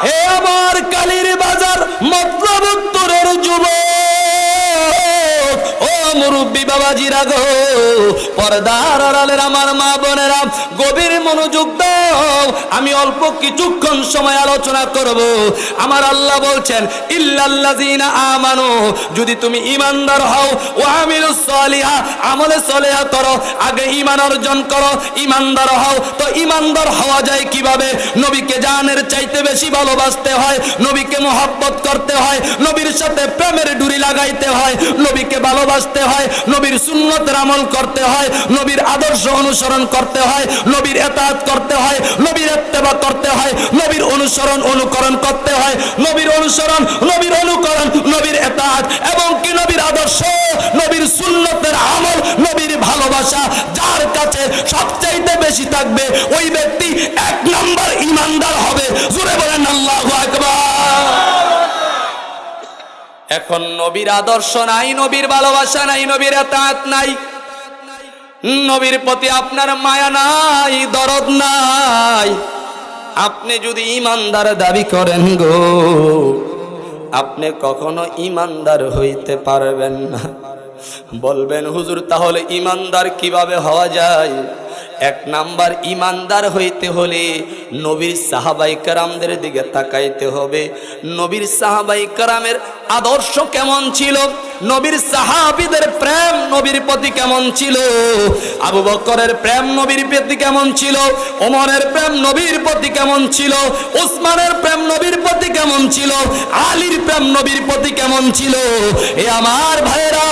হে আমার কালীর বাজার মতলব উত্তরের যুবক, ও মুরব্বী বাবাজিরা গো, পর্দার আড়ালের আমার মা বোনেরা, গভীর মনোযোগ দাও। আমি অল্প কিছুক্ষণ সময় আলোচনা করব। আমার আল্লাহ বলছেন ইল্লাল্লাযীনা আমানু, যদি তুমি ঈমানদার হও, ওয়া আমিলুস সালিহা, আমলে সালেহা করো, আগে ঈমান অর্জন করো, ঈমানদার হও। তো ঈমানদার হওয়া যায় কিভাবে? নবীকে জানের চাইতে বেশি ভালোবাসতে হয়, নবীকে মহব্বত করতে হয়, নবীর সাথে প্রেমের ডুরি লাগাইতে হয়, নবীকে ভালোবাসতে হয়, নবীর সুন্নতের আমল করতে হয়, নবীর আদর্শ অনুসরণ করতে হয়, নবীর ইতাআত করতে হয়, নবীর ইত্তেবা করতে হয়, নবীর অনুসরণ অনুকরণ করতে হয়, নবীর অনুসরণ, নবীর অনুকরণ, নবীর ইতাআত এবং কি নবীর আদর্শ, নবীর সুন্নতের আমল, নবীর ভালোবাসা যার কাছে সবচাইতে বেশি থাকবে, ওই ব্যক্তি এক নাম্বার ঈমানদার হবে। জোরে বলেন আল্লাহু আকবার। এখন নবীর আদর্শ নাই, নবীর ভালোবাসা নাই, নবীর ইতাআত নাই, নবীর প্রতি আপনার মায়া নাই, দরদ নাই, আপনি যদি ঈমানদার দাবি করেন গো, আপনি কখনো ঈমানদার হইতে পারবেন না। বলবেন হুজুর তাহলে ঈমানদার কিভাবে হওয়া যায়? এক নাম্বার ঈমানদার হইতে হলে নবীর সাহাবাই কেরামদের দিকে তাকাইতে হবে। নবীর সাহাবাই কেরামের আদর্শ কেমন ছিল, নবীর সাহাবীদের প্রেম নবীর প্রতি কেমন ছিল, আবু বকরের প্রেম নবীর প্রতি কেমন ছিল, ওমরের প্রেম নবীর প্রতি কেমন ছিল, উসমানের প্রেম নবীর প্রতি কেমন ছিল, আলীর প্রেম নবীর প্রতি কেমন ছিল। হে আমার ভাইয়েরা,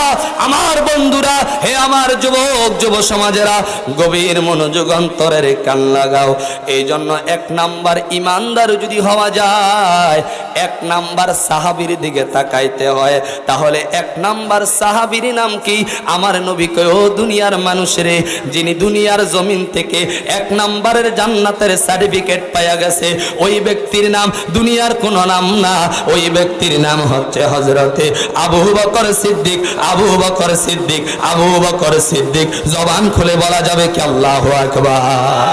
আমার বন্ধুরা, হে আমার যুবক যুব সমাজেরা, গভীর মনোযোগ অন্তরের কান লাগাও। এই জন্য এক নাম্বার ঈমানদার যদি হওয়া যায়, এক নাম্বার সাহাবীর দিকে তাকাইতে হয়। তাহলে এক নাম্বার সাহাবীর নাম কি? আমার নবী কয়, ও দুনিয়ার মানুষরে, যিনি দুনিয়ার জমিন থেকে এক নাম্বারের জান্নাতের সার্টিফিকেট পাওয়া গেছে, ওই ব্যক্তির নাম দুনিয়ার কোনো নাম না, ওই ব্যক্তির নাম হচ্ছে হযরতে আবু বকর সিদ্দিক। আবু বকর সিদ্দিক, আবু বকর সিদ্দিক। জবান খুলে বলা যাবে কি আল্লাহু আকবার।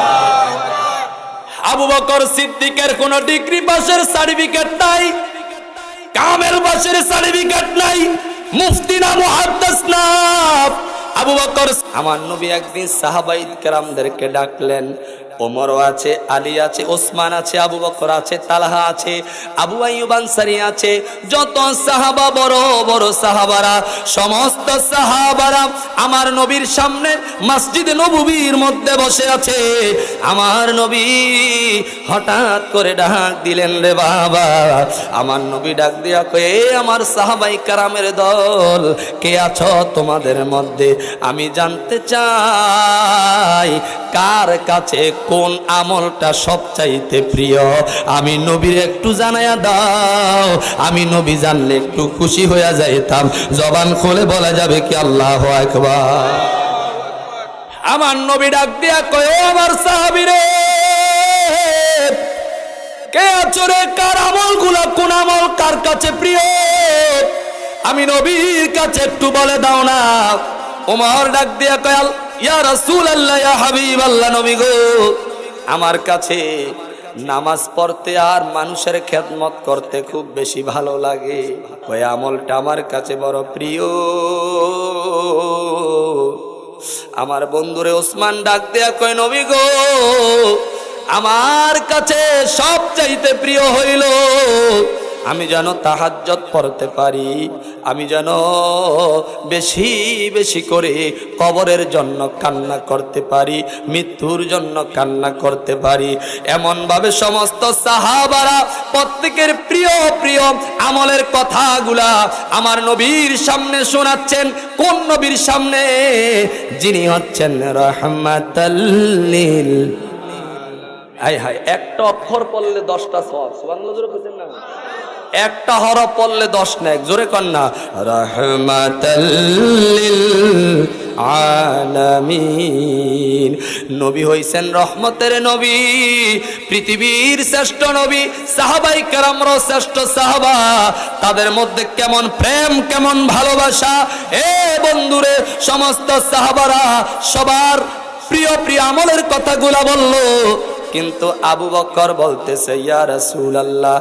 আবু বকর সিদ্দিকের কোন ডিগ্রি পাসের সার্টিফিকেট নাই, কামেল পাসের সার্টিফিকেট নাই, মুফতি না, মুহাদ্দিস না। আবু বকর, আমার নবী একদিন সাহাবায়ে কেরামদেরকে ডাকলেন। ওমরও আছে, আলী আছে, ওসমান আছে, আবু বকর আছে, তালহা আছে, আবু আইয়ুব আনসারী আছে, যত সাহাবা, বড় বড় সাহাবারা, সমস্ত সাহাবারা আমার নবীর সামনে মসজিদে নববীর মধ্যে বসে আছে। আমার নবী হঠাৎ করে ডাক দিলেন, রে বাবা। আমার নবী ডাক দিয়া কয়ে, আমার সাহাবায়ে কেরামের দল, কে আছো তোমাদের মধ্যে? আমি জানতে চাই কার কাছে কোন আমলটা সবচাইতে প্রিয়। আমি নবীর একটু জানায়া দাও, আমি নবী জানলে একটু খুশি হয়ে যাইতাম। জবান খুলে বলা যাবে কি আল্লাহু আকবার। আমার নবী ডাক দিয়া কয়, ও আমার সাহাবীরে, কে আছো রে? কার আমলগুলা, কোন আমল কার কাছে প্রিয়? আমি নবীর কাছে একটু বলে দাও না। ওমর ডাক দিয়া কয়, ইয়া রাসূলুল্লাহ, ইয়া হাবিবাল্লাহ, নবী গো, আমার কাছে নামাজ পড়তে আর মানুষের খেদমত করতে খুব বেশি ভালো লাগে। ওই আমলটা আমার কাছে বড় প্রিয়। আমার বন্ধুরে ওসমান ডাক দেয়া কয়, নবী গো, আমার কাছে সবচাইতে প্রিয় হইল আমি যেন তাহাজ্জুদ পড়তে পারি, আমি যেন বেশি বেশি করে কবরের জন্য কান্না করতে পারি, মৃত্যুর জন্য কান্না করতে পারি। এমনভাবে সমস্ত সাহাবারা প্রত্যেকের প্রিয় প্রিয় আমলের কথাগুলা আমার নবীর সামনে শোনাচ্ছেন। কোন নবীর সামনে? যিনি হচ্ছেন রাহমাতাল লিল। হায় হায়, একটা অক্ষর পড়লে 10টা সওয়াব। সুবহানাল্লাহ, জোরে বলেন না। একটা হরফ পড়লে 10 নেক। জোরে কর না। রাহমাতাল লিল আলামিন। নবী হইছেন রহমতের নবী, পৃথিবীর শ্রেষ্ঠ নবী। সাহাবায়ে কেরামরা শ্রেষ্ঠ সাহাবা, তাদের মধ্যে কেমন প্রেম, কেমন ভালোবাসা। এ বন্ধুরে, সমস্ত সাহাবারা সবার প্রিয় প্রিয় আমলের কথাগুলা বলল। কিন্তু আবু বকর বলতেছে ইয়া রাসূলুল্লাহ,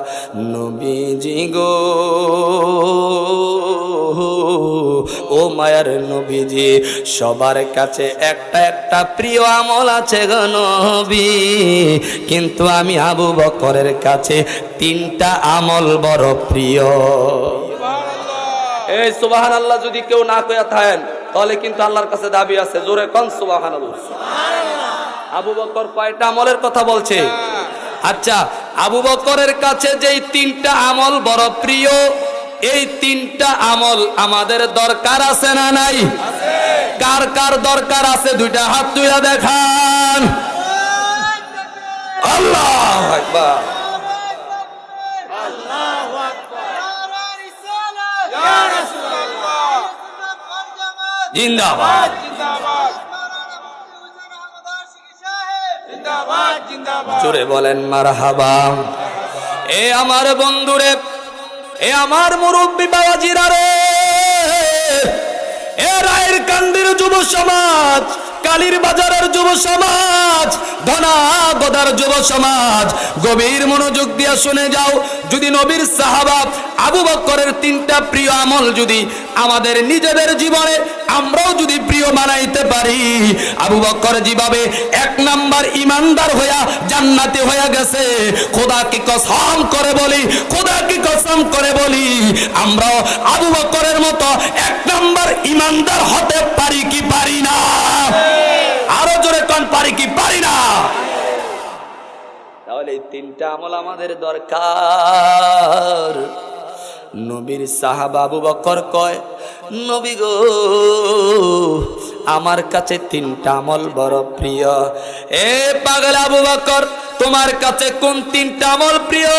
নবীজি গো, ও মায়ার নবীজি, সবার কাছে একটা একটা প্রিয় আমল আছে গো নবী, কিন্তু আমি আবু বকরের কাছে 3টা আমল বড় প্রিয়। এই সুবহানাল্লাহ যদি কেউ না কইয়া থাকেন তাহলে কিন্তু আল্লাহর কাছে দাবি আছে, জোরে কোন সুবহানাল্লাহ। আবু বকর কয়টা আমলের কথা বলছে? আচ্ছা, আবু বকরের কাছে যেই 3টা আমল বড় প্রিয়, এই 3টা আমল আমাদের দরকার আছে না নাই? কার কার দরকার আছে? 2টা হাত তুলে দেখান। আল্লাহু আকবার, আল্লাহু আকবার, ইয়া রাসূলুল্লাহ, জিন্দাবাদ জিন্দাবাদ, জিন্দাবাদ, জিন্দাবাদ, জোরে বলেন মারহাবা। এ আমার বন্ধুরে, এ আমার মুরব্বী বাবাজিরা রে, এ রায়ের কান্দির যুব সমাজ, কালীর বাজারের যুব সমাজ, ধনা গদার যুব সমাজ, গভীর মনোযোগ দিয়ে শুনে যাও। যদি নবীর সাহাবা আবু বকরের 3টা প্রিয় আমল যদি আমাদের নিজেদের জীবনে আমরাও যদি প্রিয় বানাইতে পারি, আবু বকর যেভাবে 1 নাম্বার ইমানদার হইয়া জান্নাতি হইয়া গেছে, খোদা কি কসম করে বলি, খোদা কি কসম করে বলি, আমরাও আবু বকরের মতো 1 নাম্বার ইমানদার হতে পারি কি পারি না? আরো জোরে কোন পারি কি পারি না? তাহলে এই 3টা আমল আমাদের দরকার। নবীর সাহাবা আবু বকর কয়, নবী গো, আমার কাছে 3টা আমল বড় প্রিয়। এ পাগল আবু বকর, তোমার কাছে কোন 3টা আমল প্রিয়?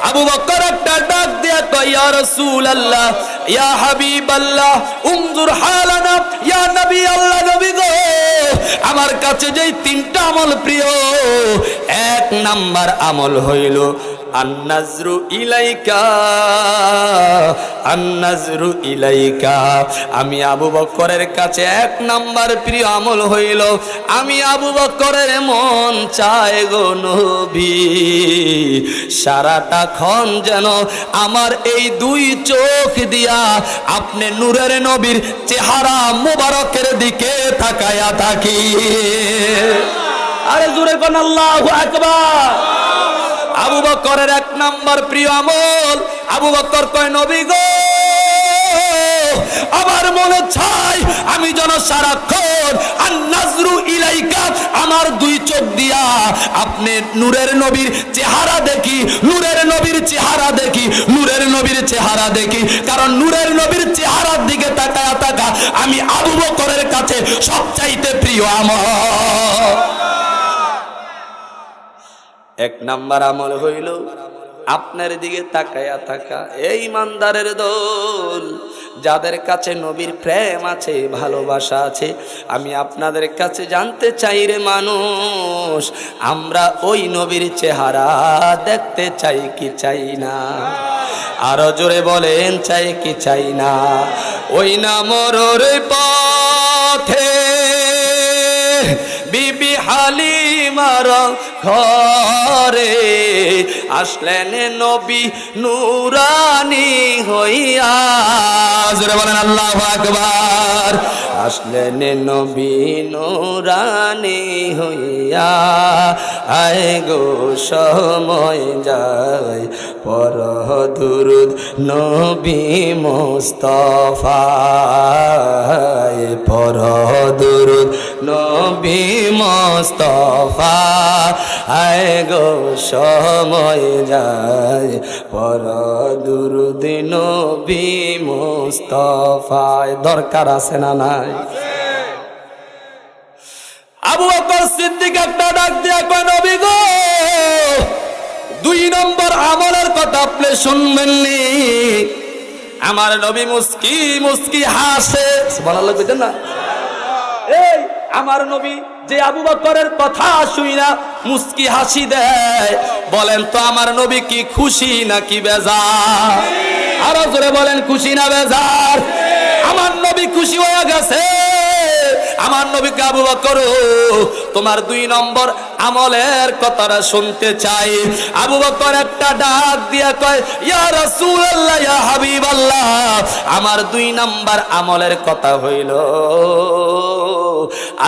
আবু বকর একটা ডাক দিয়া কয়, ইয়া রাসূলুল্লাহ, ইয়া হাবিবাল্লাহ, উনজুর হালানা, ইয়া নবী আল্লাহ, নবী গো, আমার কাছে যেই 3টা আমল প্রিয়, 1 নাম্বার আমল হইল আন-নাজরু ইলাইকা, আন-নাজরু ইলাইকা। আমি আবু বকরের কাছে 1 নাম্বার প্রিয় আমল হইল, আমি আবু বকরের মন চায় গো নবী, সারাটা ক্ষণ যেন আমার এই 2 চোখ দিয়া আপনি নূরের নবীর চেহারা মুবারকের দিকে তাকায়া থাকি। আরে জোরে কোন আল্লাহু আকবার। আবু বকরের 1 নাম্বার প্রিয় আমল, আবু বকর কয়, নবী গো, আমার মনে চাই আমি যেন সারাক্ষণ আন-নাজরু ইলাইকা, আমার 2 চোখ দিয়া আপনি নূরের নবীর চেহারা দেখি, নূরের নবীর চেহারা দেখি, নূরের নবীর চেহারা দেখি। কারণ নূরের নবীর চেহারার দিকে তাকায়া থাকা আমি আবু বকরের কাছে সবচাইতে প্রিয় আমল। 1 নাম্বার আমল হইল আপনার দিকে তাকায়া থাকা। এই ইমানদারের দল, যাদের কাছে নবীর প্রেম আছে, ভালোবাসা আছে, আমি আপনাদের কাছে জানতে চাই রে মানুষ, আমরা ওই নবীর চেহারা দেখতে চাই কি চাই না? আরো জোরে বলেন, চাই কি চাই না? ওই না মরর পথে বিবি হালিমার ঘরে আসলেন নবী নূরানী হইয়া, জোরে বলেন আল্লাহু আকবার। আসলেন নবী নূরানী হইয়া, আয় গো সময় যায়, পর দুরুদ নবী মুস্তাফায়, পর দুরুদ নবী মুস্তাফা, আয় গো সময় যায়, পর দুরুদ নবী মুস্তাফায়। দরকার আছে না নাই? আবু বকর সিদ্দিক একটা ডাক দিয়া কয়, নবী গো, 2 নম্বর আমলের কথা আপনি শুনবেননি। আমার নবী মুস্কি মুস্কি হাসে, সুবহানাল্লাহ কইতেন না? এই আমার নবী যে আবু বকরের কথা শুইনা মুস্কি হাসি দেয়, বলেন তো আমার নবী কি খুশি নাকি বেজার? আরো জোরে বলেন, খুশি না বেজার? আমার নবী খুশি হয়ে গেছে, আমার নবীকে আবু বকর তোমার 2 নম্বর আমলের কথাটা শুনতে চাই। আবু বকর একটা ডাক দিয়া কয়, ইয়া রাসূলুল্লাহ, ইয়া হাবিবাল্লাহ, আমার 2 নম্বর আমলের কথা হইল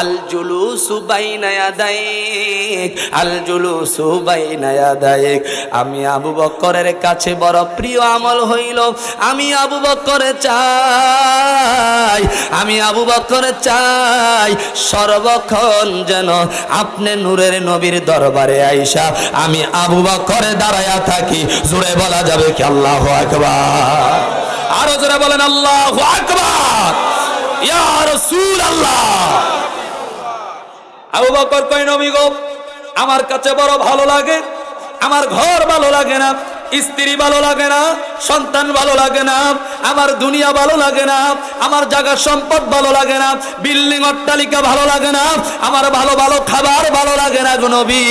আল জুলুসু বাইনা ইয়াদাইক, আল জুলুসু বাইনা ইয়াদাইক। আমি আবু বকরের কাছে বড় প্রিয় আমল হইল, আমি আবু বকর চাই, আমি আবু বকর চাই সর্বক্ষণ যেন আপনি নূরের নবীর দরবারে আইসা আমি আবু বকরে দাঁড়ায়া থাকি। জোরে বলা যাবে কি আল্লাহু আকবার? আরো জোরে বলেন আল্লাহু আকবার। ইয়া রাসূলুল্লাহ। আবু বকর কয়, নবী গো, আমার কাছে বড় ভালো লাগে, আমার ঘর ভালো লাগে না, স্ত্রী ভালো লাগে না, সন্তান ভালো লাগে না, আমার দুনিয়া ভালো লাগে না, আমার জায়গা সম্পদ ভালো লাগে না, বিল্ডিং অট্টালিকা ভালো লাগে না, আমার ভালো ভালো খাবার ভালো লাগে না গো নবী।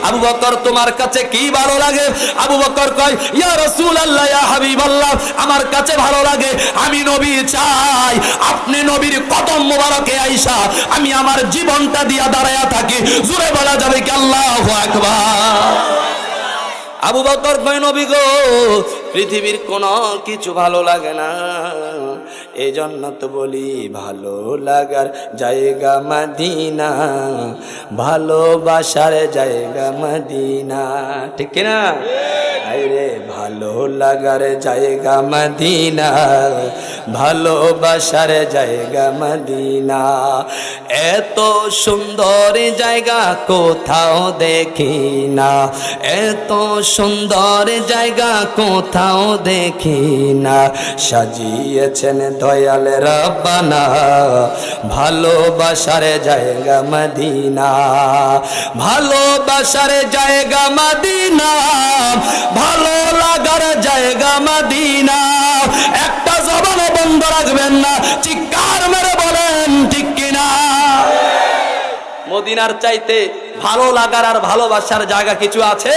আবু বকর তোমার কাছে কি ভালো লাগে? আবু বকর কয়, ইয়া রাসূলুল্লাহ, ইয়া হাবিবাল্লাহ, আমার কাছে ভালো লাগে, আমি নবী চাই আপনি নবীর কদম মোবারকে আইসা আমি আমার জীবনটা দিয়া দাঁড়ায়া থাকি। জোরে বলা যাবে কি আল্লাহু আকবার? আবু বকর কয়, নবী গো, পৃথিবীর কোনো কিছু ভালো লাগে না, এই জন্য তো বলি ভালো লাগার জায়গা মদিনা, ভালোবাসার জায়গা মদিনা। ঠিক না? আরে ভালো লাগার জায়গা মদিনা, ভালোবাসার জায়গা মদিনা। এত সুন্দর জায়গা কোথাও দেখি না, এত সুন্দর জায়গা কোথাও দেখি না, সাজিয়েছেন দয়াল রব্বানা ভালোবাসার জায়গা মদিনা, ভালোবাসার জায়গা মদিনা, ভালো লাগার জায়গা মদিনা। একটা জবান বন্ধ রাখবেন না, চিৎকার মেরে বলেন ঠিক কিনা? মদিনার চাইতে ভালো লাগার আর ভালোবাসার জায়গা কিছু আছে?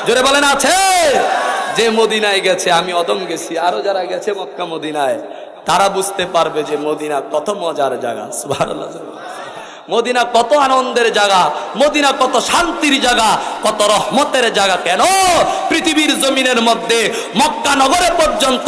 জোরে বলেন আছে? যে মদিনায় গেছে, আমি অদম গেছি, আরো যারা গেছে মক্কা মদিনায়, তারা বুঝতে পারবে যে মদিনা কত মজার জায়গা। সুবহানাল্লাহ। মদিনা কত আনন্দের জায়গা, মদিনা কত শান্তির জায়গা, কত রহমতের জায়গা। কেন? পৃথিবীর জমিনের মধ্যে মক্কা নগরে পর্যন্ত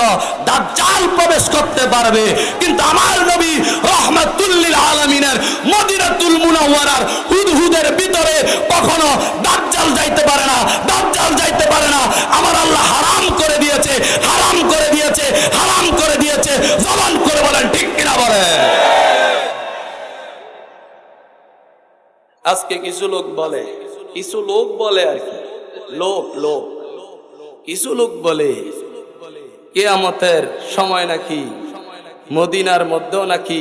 দাজ্জাল প্রবেশ করতে পারবে, কিন্তু আমার নবী রহমাতুল লিল আলামিনের মদিনাতুল মুনাওয়ারার হুদহুদের ভিতরে কখনো দাজ্জাল যাইতে পারে না, দাজ্জাল যাইতে পারে না। আমার আল্লাহ হারাম করে দিয়েছে, হারাম করে দিয়েছে, হারাম করে দিয়েছে। জবান করে বলেন ঠিক কিনা বলেন? আজকে কিছু লোক বলে, কিছু লোক বলে আর কি, লোক লোক কিছু লোক বলে কিয়ামতের সময় নাকি মদিনার মধ্যেও নাকি,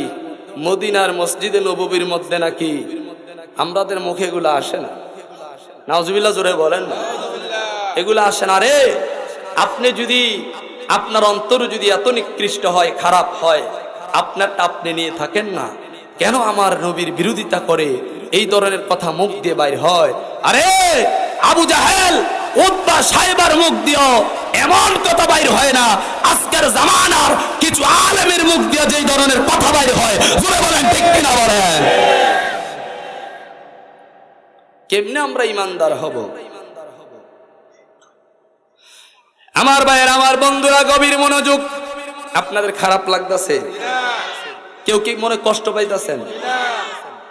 মদিনার মসজিদে নববীর মধ্যে নাকি, আমাদের মুখে এগুলো আসে না। নাউজুবিল্লাহ জোরে বলেন না, এগুলো আসে না। রে আপনি যদি, আপনার অন্তর যদি এত নিকৃষ্ট হয়, খারাপ হয়, আপনারটা আপনি নিয়ে থাকেন না, কেন আমার নবীর বিরোধিতা করে এই ধরনের কথা মুখ দিয়ে বাইর হয়? আরে আবু জাহেল, উতবা সাহেবের মুখ দিও এমন কথা বাইর হয় না, আজকের জামানার কিছু আলেমের মুখ দিয়ে যে ধরনের কথা বাইর হয়, জোরে বলেন ঠিক কিনা বলেন? কেমনে আমরা ইমানদার হব? আমার ভাইয়ের, আমার বন্ধুরা, গভীর মনোযোগ। আপনাদের খারাপ লাগতেছে? কেউ কি মনে কষ্ট পাইতেছেন?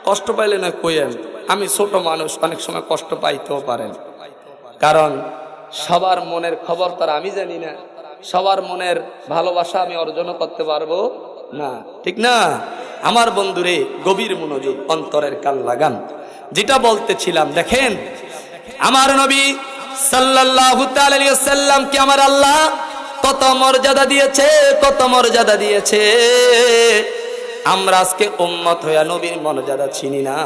কষ্ট পাইলে না কইেন, আমি ছোট মানুষ, অনেক সময় কষ্ট পাইতেও পারেন, কারণ সবার মনের খবর তার আমি জানি না, সবার মনের ভালোবাসা আমি অর্জন করতে পারবো না, ঠিক না? আমার বন্ধুরে, গভীর মনোযোগ, অন্তরের কান লাগান। যেটা বলতেছিলাম, দেখেন আমার নবী সাল্লাল্লাহু তাআলা আলাইহি ওয়াসাল্লাম কে আমার আল্লাহ কত মর্যাদা দিয়েছে, কত মর্যাদা দিয়েছে। আমরা আজকে উম্মত হইয়া নবীর মর্যাদা চিনি না,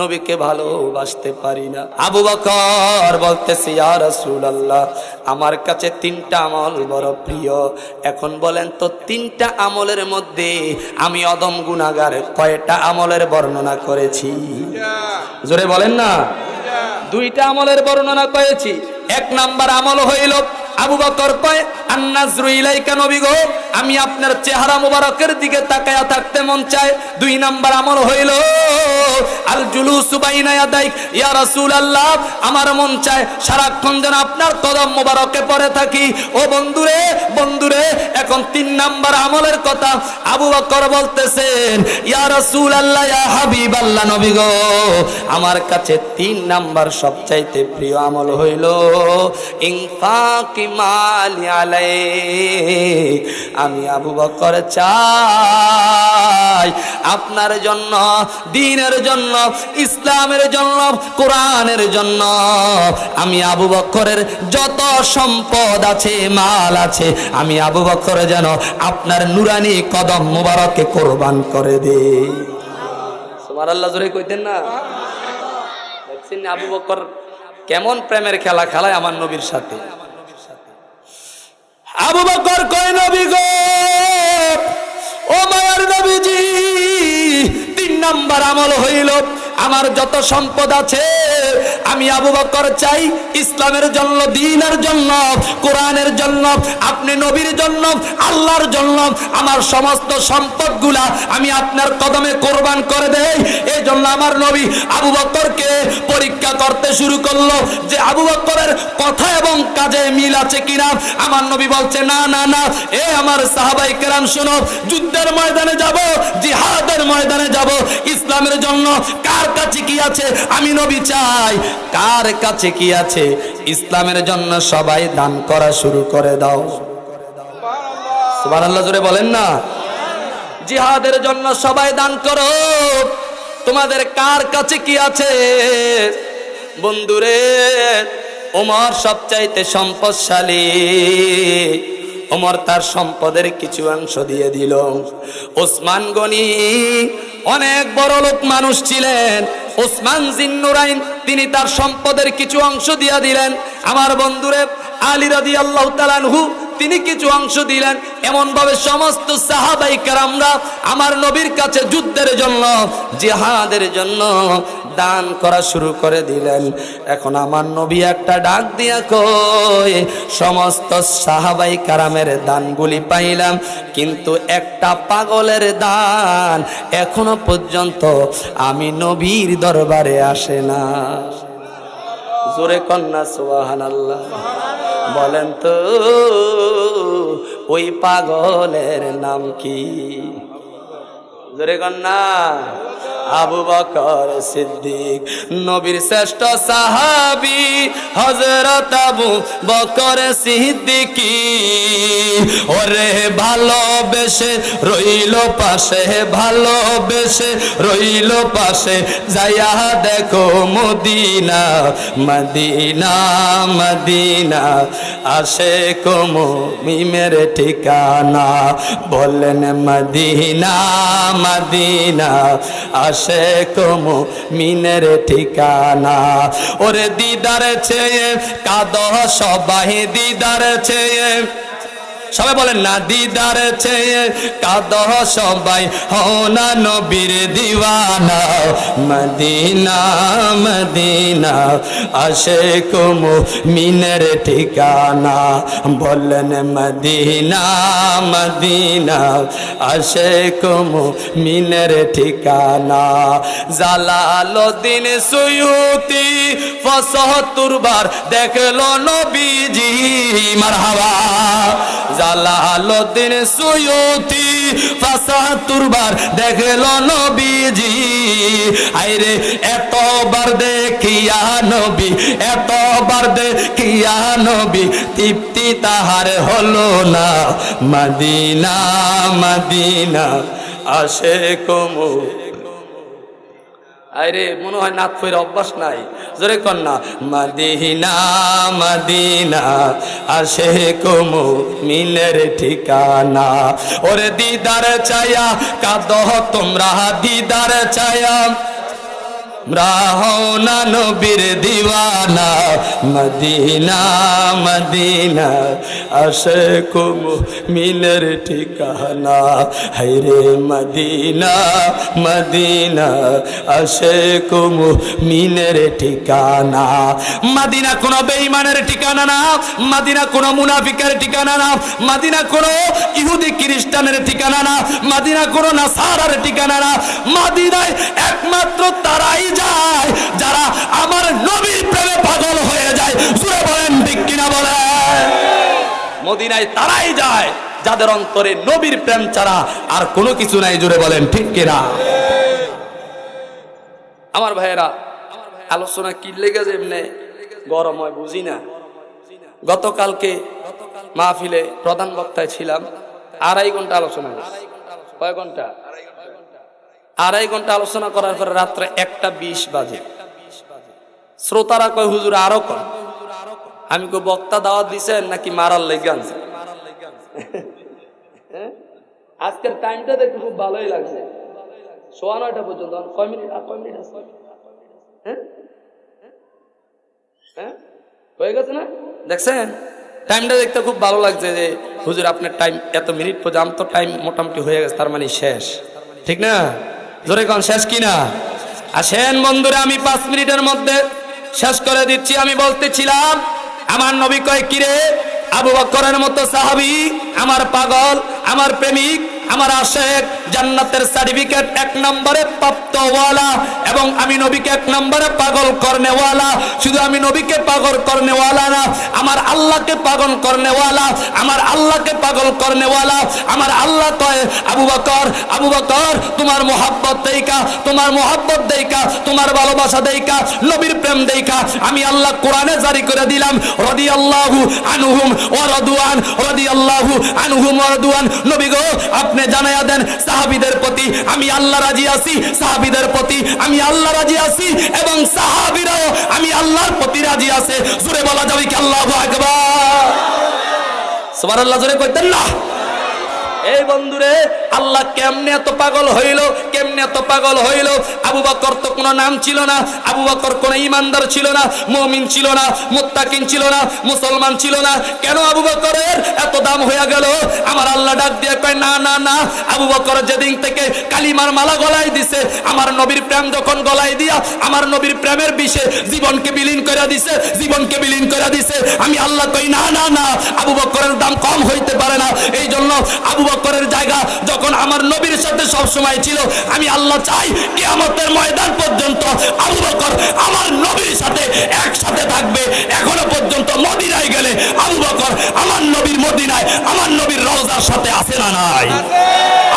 নবীকে ভালোবাসতে পারি না। আবু বকর বলতেছে, ইয়া রাসূলুল্লাহ, আমার কাছে 3টা আমল বড় প্রিয়। এখন বলেন তো, 3টা আমলের মধ্যে আমি অদম গুনাহগার কয়টা আমলের বর্ণনা করেছি? জোরে বলেন না। 2টা আমলের বর্ণনা করেছি। 1 নাম্বার আমল হইল আবু বকর কয় আন-নাজরু ইলাইকা নবী গো, আমি আপনার চেহারা মোবারকের দিকে তাকায়া থাকতে মন চায়। 2 নাম্বার আমল হইল আল জুলুসু বাইনা ইয়াদাইক ইয়া রাসূলুল্লাহ, আমার মন চায় সারাক্ষণ যেন আপনার কদম মোবারকে পড়ে থাকি। ও বন্ধুরে বন্ধুরে, এখন 3 নাম্বার আমলের কথা আবু বকর বলতেছেন, ইয়া রাসূলুল্লাহ ইয়া হাবিবাল্লাহ নবী গো, আমার কাছে 3 নাম্বার সবচাইতে প্রিয় আমল হইল ইনফাকি মালি আলাইক। আমি আবু বকর চাই আপনার জন্য, দ্বীনের জন্য, ইসলামের জন্য, কোরআনের জন্য আমি আবু বকরের যত সম্পদ আছে, মাল আছে, আমি আবু বকর যেন আপনার নুরানি কদম মুবারকে কোরবান করে দেই। সুবহানাল্লাহ জোরে কইতেন না? দেখছেন আবু বকর কেমন প্রেমের খেলা খেলায় আমার নবীর সাথে। আবু বকর কয় নবী গো, ও মায়ার নবীজি, 3 নাম্বার আমল হইল আমার যত সম্পদ আছে আমি আবু বকর চাই ইসলামের জন্য, দ্বীনের জন্য, কোরআনের জন্য, আপনি নবীর জন্য, আল্লাহর জন্য আমার সমস্ত সম্পদগুলা আমি আপনার কদমে কোরবান করে দেই। এই জন্য আমার নবী আবু বকরকে পরীক্ষা করতে শুরু করলো যে আবু বকরের কথা এবং কাজে মিল আছে কিনা। আমার নবী বলছে না না না, এ আমার সাহাবায়ে কেরাম শুনো, যুদ্ধের ময়দানে যাব, জিহাদের ময়দানে যাব, ইসলামের জন্য কার কাছে কি আছে আমি নবী চাই। কার কাছে কি আছে? ইসলামের জন্য সবাই দান করা শুরু করে দাও। সুবহানাল্লাহ জোরে বলেন না? জিহাদের জন্য সবাই দান করো। তোমাদের কার কাছে কি আছে? বন্ধুরে, ওমর সবচাইতে সম্পদশালী, ওমর তার সম্পদের কিছু অংশ দিয়ে দিল। ওসমান গনি অনেক বড় লোক মানুষ ছিলেন, ওসমান জিন্নুরাইন তিনি তার সম্পদের কিছু অংশ দিয়ে দিলেন। আমার বন্ধুরে আলী রাদিয়াল্লাহু তাআলা আনহু তিনি কিছু অংশ দিলেন। এমন ভাবে সমস্ত সাহাবায়ে কেরামরা আমার নবীর কাছে যুদ্ধের জন্য, জিহাদের জন্য দান করা শুরু করে দিলেন। এখন আমার নবী একটা ডাক দিয়া কই, সমস্ত সাহাবায়ে কেরামের দানগুলি পাইলাম, কিন্তু একটা পাগলের দান এখনো পর্যন্ত আমি নবীর দরবারে আসে না। জোরে কন্যা সুবহানাল্লাহ বলেন তো, ওই পাগলের নাম কি? জোরে কন্যা। আবু বকর সিদ্দিক, নবীর শ্রেষ্ঠ সাহাবী হযরত আবু বকর সিদ্দিকী। ওরে ভালোবেসে রইল পাশে, ভালোবেসে রইল পাশে, যাইয়া দেখো মদিনা মদিনা মদিনা, আশিক মুমিনের ঠিকানা। বলেন মদিনা মদিনা, আশিক মুমিনের ঠিকানা। ওরে দিদার চেয়ে কাঁদো সবাই, দিদার চেয়ে, সবাই বলেন না, দিদার চেয়ে কাঁদো সবাই, হও না নবীর দিওয়ানা। মদিনা মদিনা, আশিক মুমিনের ঠিকানা। বলেন মদিনা মদিনা, আশিক মুমিনের ঠিকানা। জালালউদ্দিন সুয়ুতি ৭৫ বার দেখলো নবীজি, মারহাবা। জালালউদ্দিন সুয়ুতি ৭৫ বার দেখলো নবীজি। আইরে এতবার দেখিয়া নবী, এতবার দেখিয়া নবী, তৃপ্তি তাহার হলো না। মদিনা মদিনা, আশিক আরে মনে হয় নাত ফের অভ্যাস নাই। জোরে কন্যা মদিনা মদিনা, আশিক মুমিনের ঠিকানা। ওরে দিদার চায়া কাঁদো তোমরা, দিদার চায়া রাহনা নবীর দিওয়ানা মদিনা মদিনা আশিক মুমিনের ঠিকানা হায়রে মদিনা মদিনা আশিক মুমিনের ঠিকানা। মদিনা কোন বেঈমানের ঠিকানা না, মদিনা কোন মুনাফিকের ঠিকানা না, মদিনা কোন ইহুদি খ্রিস্টানের ঠিকানা না, মদিনা কোন নাসারার ঠিকানা না। মদিনায় একমাত্র তারাই যায় যারা আমার নবীর প্রেমে পাগল হয়ে যায়। জোরে বলেন ঠিক কিনা বলেন। মদিনায় তারাই যায় যাদের অন্তরে নবীর প্রেম ছাড়া আর কোনো কিছু নাই। জোরে বলেন ঠিক কিনা। আমার ভাইয়েরা, আলোচনা কি লেগেছে এমনি গরম হয় বুঝি না। গতকালকে মাহফিলে প্রধান বক্তায় ছিলাম, 2.5 ঘন্টা আলোচনা হয়েছে। কয় ঘন্টা? 2.5 ঘন্টা আলোচনা করার পরে রাত্রে 1:20 বাজে। শ্রোতারা কয় হুজুর আরো কম। আমি কই বক্তা দাওয়াত দিছেন নাকি মারার লেগে আনছেন? আজকের টাইমটা দেখতে খুব ভালোই লাগছে। 9:15 পর্যন্ত। কয় মিনিট আছে? হ্যাঁ হয়ে গেছে না? দেখছেন টাইমটা দেখতে খুব ভালো লাগছে যে হুজুর আপনার টাইম এত মিনিট পর্যন্ত, তো টাইম মোটামুটি হয়ে গেছে, তার মানে শেষ। ঠিক না? জোরে কোন শেষ কিনা? আসেন বন্ধুরা, আমি 5 মিনিটের মধ্যে শেষ করে দিচ্ছি। আমি বলতেছিলাম আমার নবী কয় কিরে আবু বকরের মতো সাহাবী আমার পাগল, আমার প্রেমিক, আমার আশেক, জান্নাতের সার্টিফিকেট 1 নম্বরে প্রাপ্তওয়ালা, এবং আমি নবীকে 1 নম্বরে পাগল করনেওয়ালা। শুধু আমি নবীকে পাগল করনেওয়ালা না, আমার আল্লাহকে পাগল করনেওয়ালা, আমার আল্লাহকে পাগল করনেওয়ালা। আমার আল্লাহ কয় আবু বকর, আবু বকর তোমার মোহাব্বত দেইকা, তোমার মোহাব্বত দেইকা, তোমার ভালোবাসা দেইকা, নবীর প্রেম দেইকা আমি আল্লাহ কোরআনে জারি করে দিলাম রাদিয়াল্লাহু আনহুম ওয়া রাদওয়ান, রাদিয়াল্লাহু আনহুম ওয়া রাদওয়ান। নবী গো আপনি জানায়া দেন সাহাবীদের প্রতি আমি আল্লাহ রাজি আছি, সাহাবীদের প্রতি আমি আল্লাহ রাজি আছি, এবং সাহাবীরাও আমি আল্লাহর প্রতি রাজি আছে। জোরে বলা যাবে কি আল্লাহু আকবার? সুবহানাল্লাহ জোরে কইতেন না? এই বন্ধুরে আল্লাহ কেমনে এত পাগল হইল, কেমনে এত পাগল হইল? আবু বকর তো কোনো নাম ছিল না, আবু বকর কোনো ইমানদার ছিল না, মুমিন ছিল না, মুত্তাকিন ছিল না, মুসলমান ছিল না। কেন আবু বকরের এত দাম হয়ে গেল? আমার আল্লাহ ডাক দিয়ে কয় না না না, আবু বকর যেদিন থেকে কালিমার মালা গলায় দিছে, আমার নবীর প্রেম যখন গলায় দিয়া আমার নবীর প্রেমের বিষে জীবনকে বিলীন করে দিছে, জীবনকে বিলীন করে দিছে। আমি আল্লাহ কই না না না, আবু বকরের দাম কম হইতে পারে না। এই জন্য আবু বকরের জায়গা যখন আমার নবীর সাথে সব সময় ছিল, আমি আল্লাহ চাই কিয়ামতের ময়দান পর্যন্ত আবু বকর আমার নবীর সাথে একসাথে থাকবে। এখনো পর্যন্ত মদিনায় গেলে আবু বকর আমার নবীর মদিনায়, আমার নবীর রওজার সাথে আছে না নাই?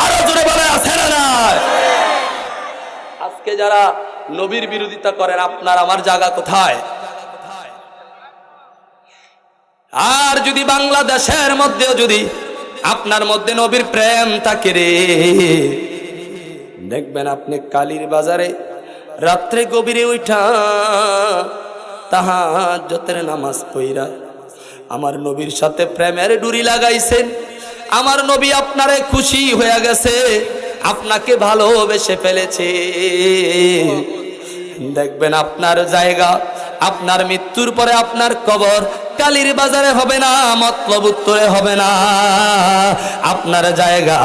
আরো জোরে বলে আছে না নাই? আজকে যারা নবীর বিরোধিতা করেন, আপনার আমার জায়গা কোথায়? আর যদি বাংলাদেশের মধ্যে যদি আপনার মধ্যে নবীর প্রেম থাকে রে, দেখবেন আপনি কালীর বাজারে রাত্রে গভীরে উঠা তাহাজ্জুদের নামাজ পড়া আমার নবীর সাথে প্রেমের ডুরি লাগাইছেন। আমার নবী আপনারে খুশি হয়ে গেছে, আপনাকে ভালোবেসে ফেলেছে। দেখবেন আপনার জায়গা, আপনার মৃত্যুর পরে আপনার কবর কালীর বাজারে হবে না, মতলব উত্তরে হবে না, আপনার জায়গা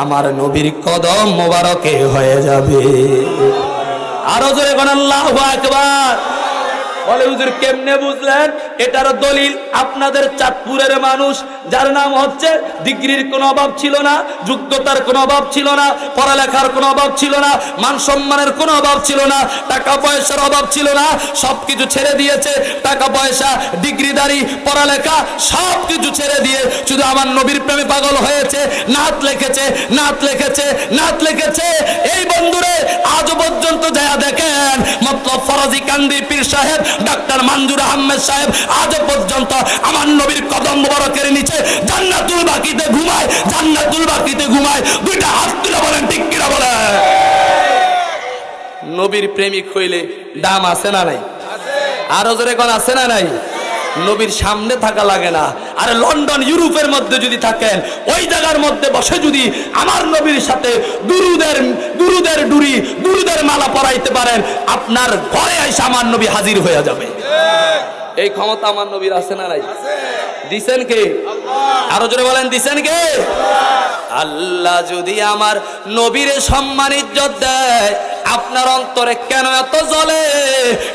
আমার নবীর কদম মোবারকে হয়ে যাবে। আরো জোরে কোন আল্লাহু আকবার। বলে হুজুর কেমনে বুঝলেন? এটার দলিল আপনাদের চাঁদপুরের মানুষ, যার নাম হচ্ছে ডিগ্রির কোনো অভাব ছিল না, যোগ্যতার কোনো অভাব ছিল না, পড়ালেখার কোনো অভাব ছিল না, মান সম্মানের কোনো অভাব ছিল না, টাকা পয়সার অভাব ছিল না, সবকিছু ছেড়ে দিয়েছে। টাকা পয়সা, ডিগ্রিদারি, পড়ালেখা সবকিছু ছেড়ে দিয়ে শুধু আমার নবীর প্রেমে পাগল হয়েছে। নাত লিখেছে, নাত লিখেছে, নাত লিখেছে। এই বন্ধুরে আজ পর্যন্ত যা দেখেন মতলব ফরাজি কান্দি পীর সাহেব, ডাক্তার মঞ্জুর আহমেদ সাহেব আজ পর্যন্ত আমার নবীর কদম মোবারকের নিচে জান্নাতুল বাকিতে ঘুমায়, জান্নাতুল বাকিতে ঘুমায়। দুইটা হাত তুলে বলেন ঠিক কিনা বলে? নবীর প্রেমিক হইলে দাম আছে না নাই? আরো জোরে কোন আছে না নাই? নবীর সামনে থাকা লাগে না। আর লন্ডন ইউরোপের মধ্যে যদি থাকেন, ওই জায়গার মধ্যে বসে যদি আমার নবীর সাথে দুরুদের ডুরি, দুরুদের মালা পরাইতে পারেন, আপনার ঘরে এসে আমার নবী হাজির হয়ে যাবে। এই ক্ষমতা আমার নবীর আছে না নাই? দিছেন কে? আরো জোরে বলেন, দিছেন কে? আল্লাহ যদি আমার নবীর সম্মান ইজ্জত দেয়, আপনার অন্তরে কেন এত জ্বলে,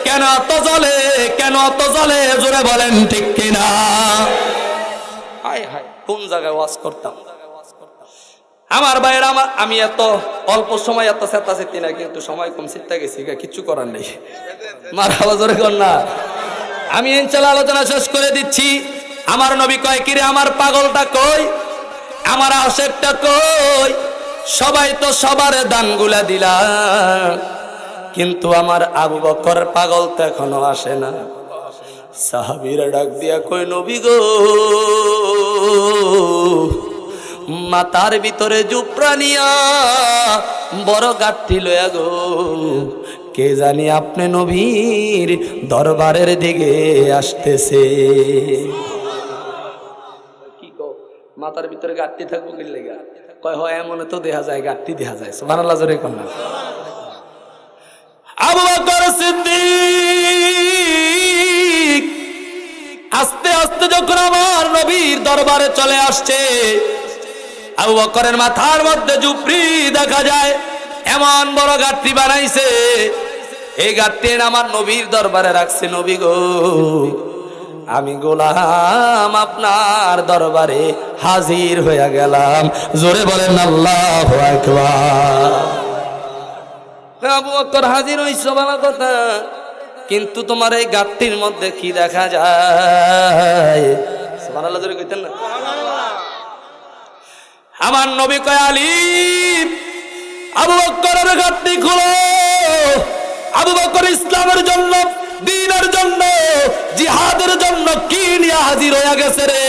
কেন এত জ্বলে, কেন এত জ্বলে? জোরে বলেন ঠিক কিনা? হায় হায়, কোন জায়গায় ওয়াজ করতাম আমার ভাইয়ের। আমি এত অল্প সময় এত চেতাচেতি না, কিন্তু সময় কম চিন্তা গেছি, কিচ্ছু করার নেই। মারহাবা জোরে কর না। আমি ইনশাআল্লাহ আলোচনা শেষ করে দিচ্ছি। আমার নবী কয়, কিরে আমার পাগলটা কই, আমার আশেকটা কই? সবাই তো সবার দানগুলা দিলা, কিন্তু আমার আবু বকর পাগল তো এখনো আসে না। সাহাবীরা ডাক দিয়া কই, নবী গো, মাথার ভিতরে জুপরা নিয়া বড় গাঠি লয়া গো, কে জানি আপনি নবীর দরবারের দিকে আসতেছে। কি কও, মাথার ভিতরে গাঠি থাকবো কি লাগা? কয় হয় এমন তো দেখা যায়, গাঠি দেখা যায়। সুবহানাল্লাহ জোরে কোন না। আবু বকর সিদ্দিক আস্তে আস্তে যখন আমার নবীর দরবারে চলে আসছে, আবু বকরের মাথার মধ্যে জুপরি দেখা যায়। এমন বড় গাঠি বানাইছে, এই গাঠি আমার নবীর দরবারে রাখছে। নবী গো, আমি গোলাম আপনার দরবারে হাজির হয়ে গেলাম। জোরে বলেন আল্লাহু আকবার। আবু বকর হাজির হইছো ভালো কথা, কিন্তু তোমার এই গাঠটির মধ্যে কি দেখা যায়? সুবহানাল্লাহ জোরে কইতেন না? আমার নবী কয়, আলী আবু বকরের গাঠটি খুলো। আবু বকর ইসলামের জন্য, দ্বীনের জন্য, জিহাদের জন্য কি নিয়ে হাজির হয়ে গেছে রে?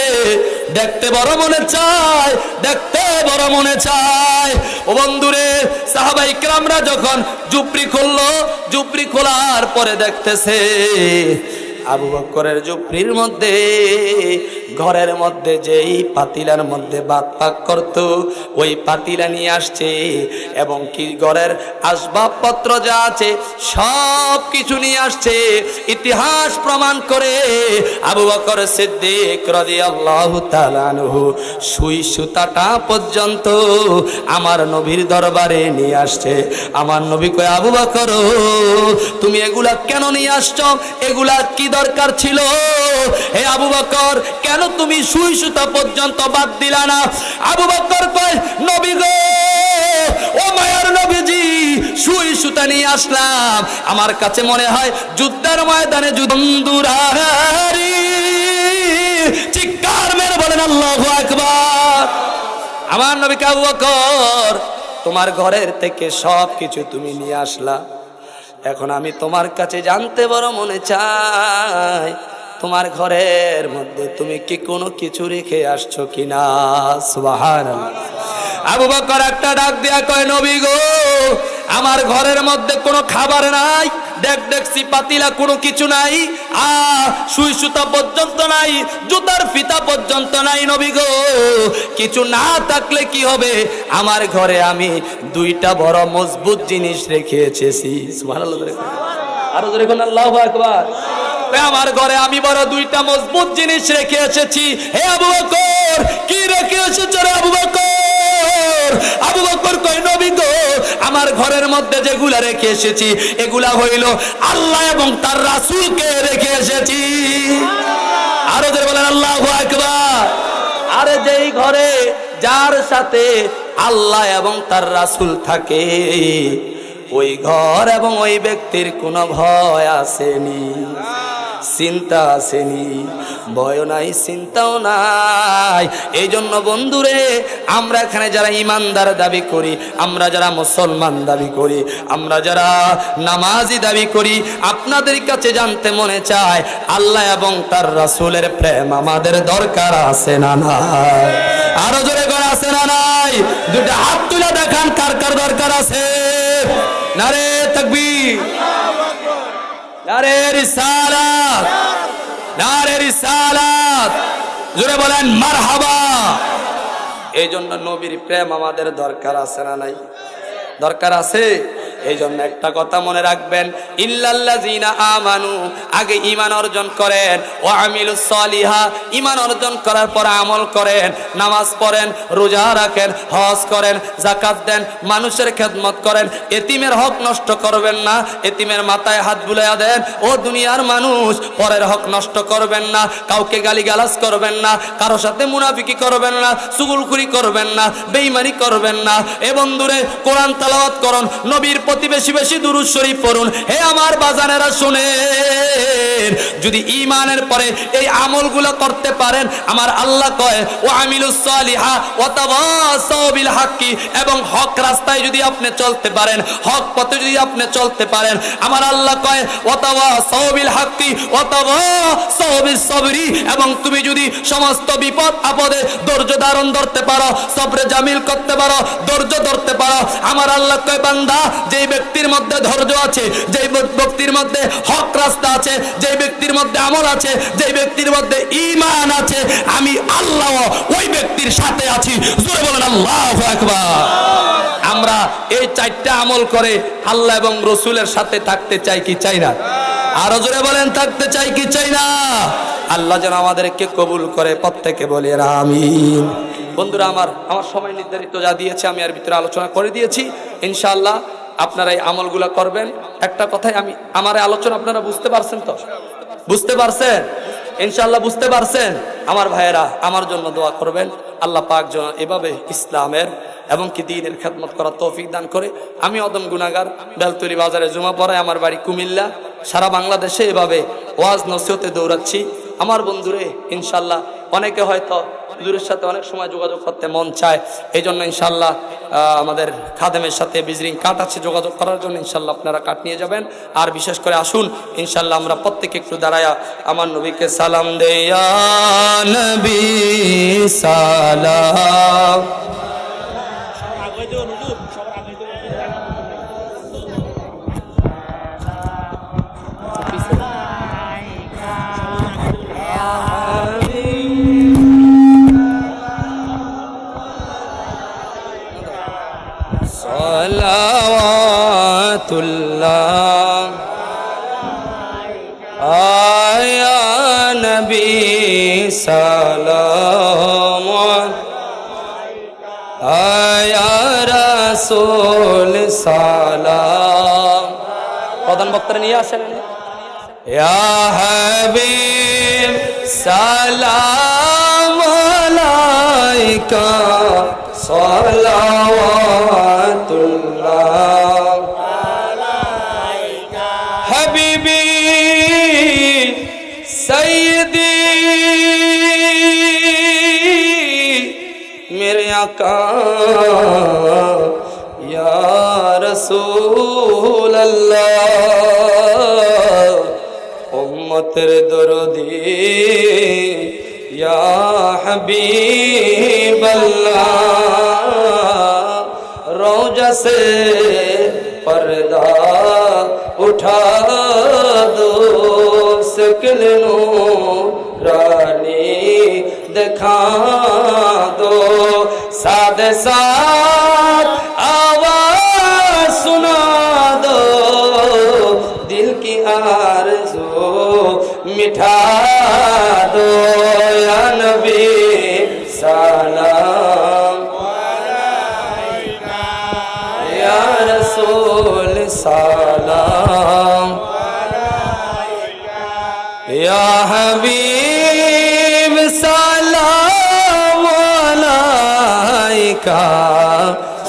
দেখতে বড় মনে চায়, দেখতে বড় মনে চায়। ও বন্ধুরে, সাহাবায়ে কেরামরা যখন জুপরি খুললো, জুপরি খোলার পরে দেখতেছে আবু বকরের জুপরির মধ্যে, ঘরের মধ্যে যেই পাতিলার মধ্যে ভাত পাক করত, ওই পাতিলা নিয়ে আসছে, এবং কি ঘরের আসবাবপত্র যা আছে সব কিছু নিয়ে আসছে। ইতিহাস প্রমাণ করে আবু বকর সিদ্দিক রাদিয়াল্লাহু তাআলা আনহু সুই সুতাটা পর্যন্ত আমার নবীর দরবারে নিয়ে আসছে। আমার নবী কয়, আবু বকর তুমি এগুলা কেন নিয়ে আসছো? এগুলা কি দরকার ছিল? হে আবু বকর, কেন তুমি সুই সুতা পর্যন্ত বাদ দিলা না? আবু বকর কয়, নবী গো, ও মায়ার নবীজি, সুই সুতা নিয়ে আসলাম, আমার কাছে মনে হয় যুদ্ধের ময়দানে বন্ধুরারি। চিৎকার মেরে বলেন আল্লাহু আকবার। আমার নবী আবু বকর, তোমার ঘরের থেকে সব কিছু তুমি নিয়ে আসলা, এখন আমি তোমার কাছে জানতে বড় মনে চাই, তোমার ঘরের মধ্যে তুমি কি কোনো কিছু রেখে আসছো কিনা? সুবহানাল্লাহ। আবু বকর একটা ডাক দিয়া কয়, নবী গো, আমার ঘরের মধ্যে কোনো খাবার নাই, দেখছি পাতিলা কোনো কিছু নাই, সুই সুতা পর্যন্ত নাই, জুতার ফিতা পর্যন্ত নাই। নবী গো, কিছু না থাকলে কি হবে? আমার ঘরে আমি দুইটা বড় মজবুত জিনিস রেখে এসেছি। সুবহানাল্লাহ। আরো জোরে বলেন আল্লাহু আকবার। আমার ঘরে আমি বড় দুইটা মজবুত জিনিস রেখে এসেছি। হে আবু বকর, কি রেখে এসেছো রে আবু বকর? আবু বকর কয়, নবী গো, আমার ঘরের মধ্যে যেগুলা রেখে এসেছি এগুলা হইল আল্লাহ এবং তার রাসূলকে রেখে এসেছি। আরো জোরে বলেন আল্লাহু আকবার। আরে যেই ঘরে যার সাথে আল্লাহ এবং তার রাসূল থাকে, ওই ঘর এবং ওই ব্যক্তির কোনো ভয় আসেনি, চিন্তা আসেনি, ভয় নাই, চিন্তাও নাই। এই জন্য বন্ধুরে, আমরা এখানে যারা ইমানদার দাবি করি, আমরা যারা মুসলমান দাবি করি, আমরা যারা নামাজি দাবি করি, আপনাদের কাছে জানতে মনে চায়, আল্লাহ এবং তার রাসূলের প্রেম আমাদের দরকার আছে না নাই? আরো জোরে করে আছে না নাই? দুটা হাত তুলে দেখান কার কার দরকার আছে। নারে তাকবীর, নারে রিসালাত, নারে রিসালাত, জোরে বলেন মারহাবা। এই জন্য নবীর প্রেম আমাদের দরকার আছে না নাই? দরকার আছে। এই জন্য একটা কথা মনে রাখবেন, ইল্লাল্লাযিনা আমানু, আগে ঈমান অর্জন করেন, ওয়া আমিলুস সলিহা, ঈমান অর্জন করার পর আমল করেন, নামাজ পড়েন, রোজা রাখেন, হজ করেন, যাকাত দেন, মানুষের খেদমত করেন, এতিমের হক নষ্ট করবেন না, এতিমের মাথায় হাত বুলাইয়া দেন। ও দুনিয়ার মানুষ, পরের হক নষ্ট করবেন না, কাউকে গালিগালাজ করবেন না, কারো সাথে মুনাফিকি করবেন না, চুগলখুরি করবেন না, বেঈমানি করবেন না। এ বন্ধুরে, কোরআন তেলাওয়াত করুন, নবীর প্রতি বেশি বেশি দুরূদ শরীফ পড়ুন। হে আমার বাজানেরা শুনেন, যদি ঈমানের পরে এই আমলগুলো করতে পারেন, আমার আল্লাহ কয় ওয়া আমিলুস সলিহা ওয়া তাওয়াসাউ বিল হাক্কি, এবং হক রাস্তায় যদি আপনি চলতে পারেন, হক পথে যদি আপনি চলতে পারেন, আমার আল্লাহ কয় ওয়া তাওয়াসাউ বিল হাক্কি ওয়া তাওয়াসাউ বিস সবরি, এবং তুমি যদি সমস্ত বিপদ আপদে ধৈর্য ধারণ করতে পারো, সবরে জামিল করতে পারো, ধৈর্য ধরতে পারো, আমার আল্লাহ কয় বান্দা, যেই ব্যক্তির মধ্যে ধৈর্য আছে, যেই ব্যক্তির মধ্যে হক রাস্তা আছে, যেই ব্যক্তির মধ্যে আমল আছে, যেই ব্যক্তির মধ্যে ঈমান আছে, আমি আল্লাহ ওই ব্যক্তির সাথে আছি। জোরে বলেন আল্লাহু আকবার। আমরা এই চারটা আমল করে আল্লাহ এবং রসুলের সাথে থাকতে চাই কি চাই না? আরো জোরে বলেন, থাকতে চাই কি চাই না? আল্লাহ যেন আমাদেরকে কবুল করে, প্রত্যেকে বলি আমিন। বন্ধুরা, আমার সময় নির্ধারিত যা দিয়েছে আমি এর ভিতরে আলোচনা করে দিয়েছি। ইনশাআল্লাহ আপনারা এই আমলগুলো করবেন। একটা কথাই, আমার আলোচনা আপনারা বুঝতে পারছেন তো? বুঝতে পারছেন? ইনশাআল্লাহ বুঝতে পারছেন? আমার ভাইয়েরা, আমার জন্য দোয়া করবেন, আল্লাহ পাক যেন এভাবে ইসলামের এবং কি দ্বীনের খেদমত করার তৌফিক দান করে। আমি অদম গুনাহগার, বেলতলি বাজারে জুমা পড়ায়, আমার বাড়ি কুমিল্লা, সারা বাংলাদেশে এভাবে ওয়াজ নসিহতে দৌড়াচ্ছি। আমার বন্ধুরে, ইনশাআল্লাহ অনেকে হয়তো হুজুরের সাথে অনেক সময় যোগাযোগ করতে মন চায়, এই জন্য ইনশাআল্লাহ আমাদের খাদেমের সাথে বিজরিং কাঠ আছে, যোগাযোগ করার জন্য ইনশাআল্লাহ আপনারা কাঠ নিয়ে যাবেন। আর বিশেষ করে আসুন, ইনশাআল্লাহ আমরা প্রত্যেকে একটু দাঁড়ায়া আমার নবীকে সালাম দেই। ইয়া নবী সালাম। সালাওয়াতুল্লাহ আয়া নবী সালাম আয়া রাসূল সালাম। প্রধান বক্তারা নিয়ে আসেন। ইয়া হাবিব সালাম আলাইকা সালাওয়াতুল্লাহ আলাইকা হাবিবি সৈয়দি মেরে আকা ইয়া রাসূল আল্লাহ উম্মতের দরদি ইয়া হাবিব আল্লাহ रोजा से पर्दा उठा दो सकल रानी दिखा दो सादे साथ आवाज सुना दो दिल की आरज़ू मिठा दो या नबी सलाम रसूल सलाम या हबीब सलाम अलैका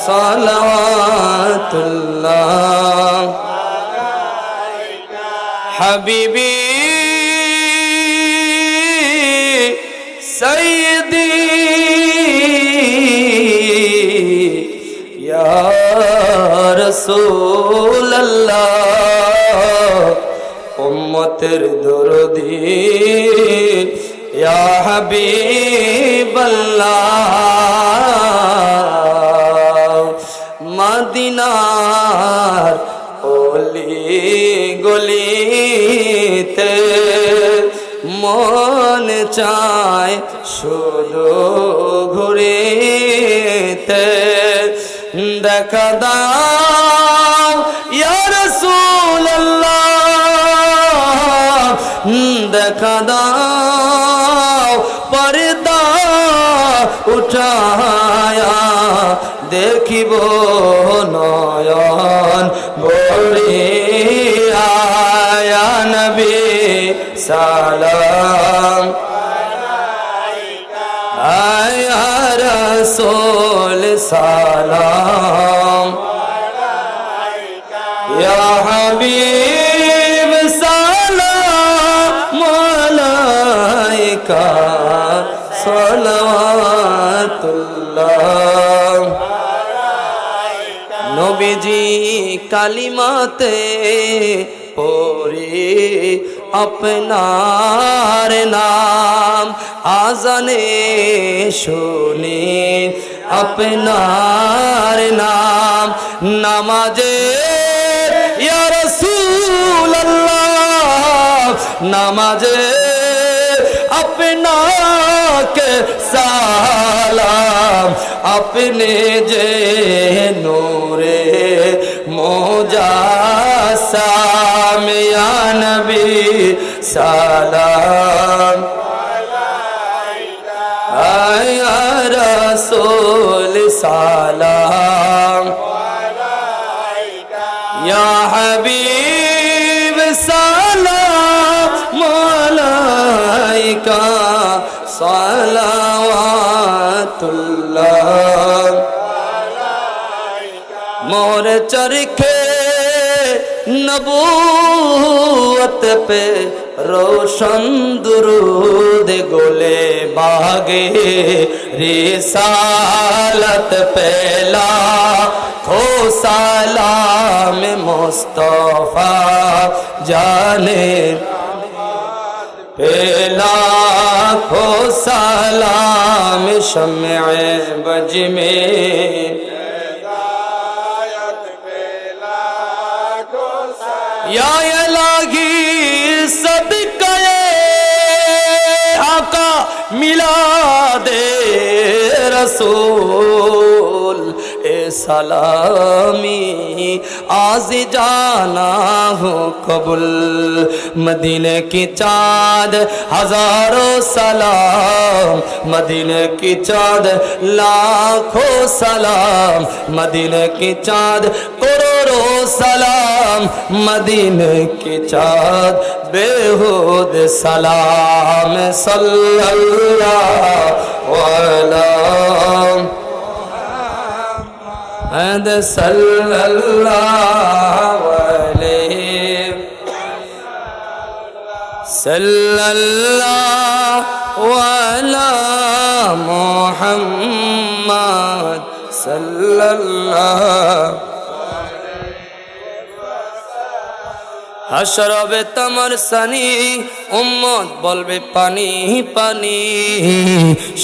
सलावतुल्लाह हबीबी सैयदी या रसूल अल्लाह उम्मतेर दरदी या हबीब अल्लाह मदीनार ओली गलीते চায় শুধু ঘুরিতে দেখা দাও ইয়া রাসূলুল্লাহ দেখা দাও পর্দা উঠায়া দেখিব নয়ন ভরিয়া ইয়া নবী সালাম ইয়া রাসূল সালাম ইয়া হাবিব সালাম আলাইকা সালাওয়াতুল্লাহ নবীজি কালিমাতে পড়ে আপনার নাম আজানে শুনি আপনার নাম নামাজে ইয়া রাসূলুল্লাহ নামাজে আপনাকে সালাম আপনি যে নূরে মুজাসসাম ইয়া নবী সালাম ইয়া রাসূল সালাম ইয়া হাবিব সালাম আলাইকা সালাওয়াতুল্লাহ मोर चरखे नबूवत पे रोशन दुरूद गोले बागे रिसालत पेला खो सलाम मुस्तफा जाने पेला खो सलाम शम्ए बज में या इलाही सदक़े आका मिला दे रसूल ए सलामी आज जाना हो कबुल मदीने की चाँद हजारों सलाम मदीने की चाँद लाखों सलाम मदीने की चाँद करोड़ों सलाम मदीने की चाँद बेहुद सलाम सल्लल्लाहु अलैहि सल्लल्लाहु अलैहि सल्लल्लाहु अला मुहम्मद सल्लल्लाहु हशरबे तमर सनी उम्मत बोलबे पानी पानी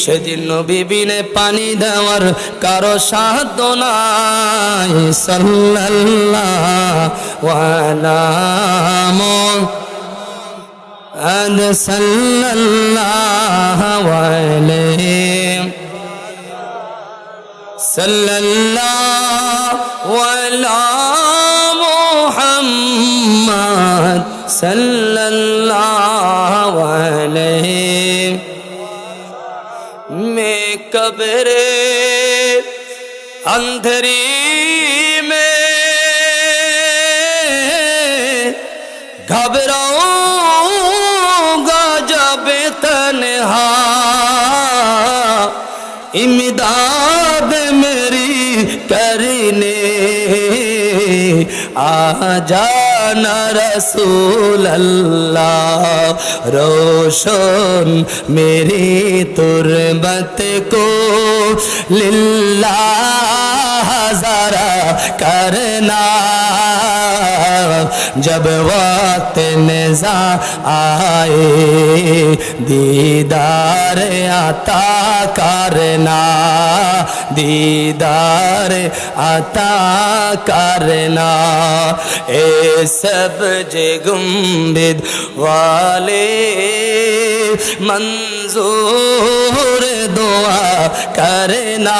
সেদিন নবী বিনে পানি দেওয়ার কারো সাধ্য নাই সাল্লাল্লাহু আলা মুহাম্মদ সাল্লাল্লাহু আলাইহি সাল্লাল্লাহু আলা मुहम्मद सल्लल्लाहु अलैहि मैं कब्रे अंधेरी में घबराऊंगा जब तन्हा इमदाद मेरी करने आ जाना रसूल अल्लाह रोशन मेरी तुरबत को लिल्लाह ज़रा करना जब वक्त निज़ा आए दीदार आता करना दीदार आता करना ए सबजे गुम्बिद वाले मंजूर दुआ करना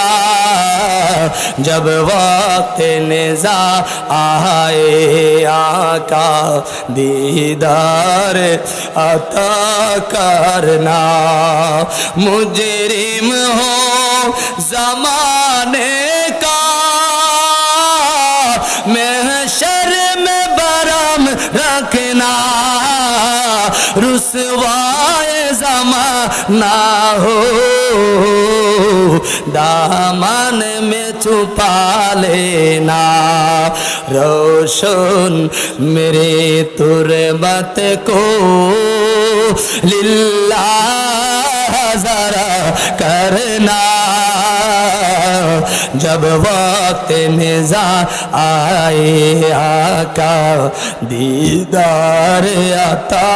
जब वक्त निज़ा आए आका दीदार अता करना मुजरिम हो ज़माने का महशर में बरम रखना रुसवाए ज़माना हो दामन में छुपा लेना रोशन मेरे तुरबत को लिल्लाह ज़रा करना जब वक्त निज़ा आए आका दीदार अता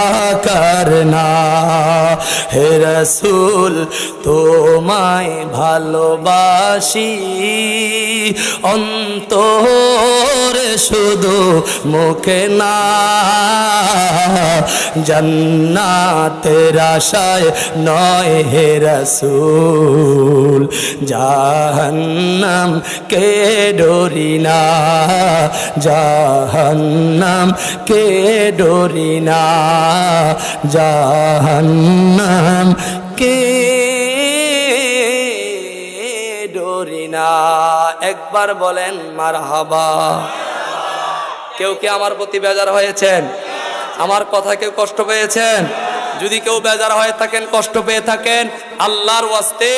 करना हे रसूल তোমায় ভালোবাসি অন্তরে শুধু মুখে না জান্নাতের আশায় নয় হে রসূল জাহান্নাম কে ডরি না জাহান্নাম কে ডরি না জাহান্নাম কে ডরি না একবার বলেন মারহাবা কেউ কি আমার প্রতি বেজার হয়েছেন আমার কথা কেউ কষ্ট পেয়েছেন যদি কেউ বেজার হয়ে থাকেন কষ্ট পেয়ে থাকেন আল্লাহর ওয়াস্তে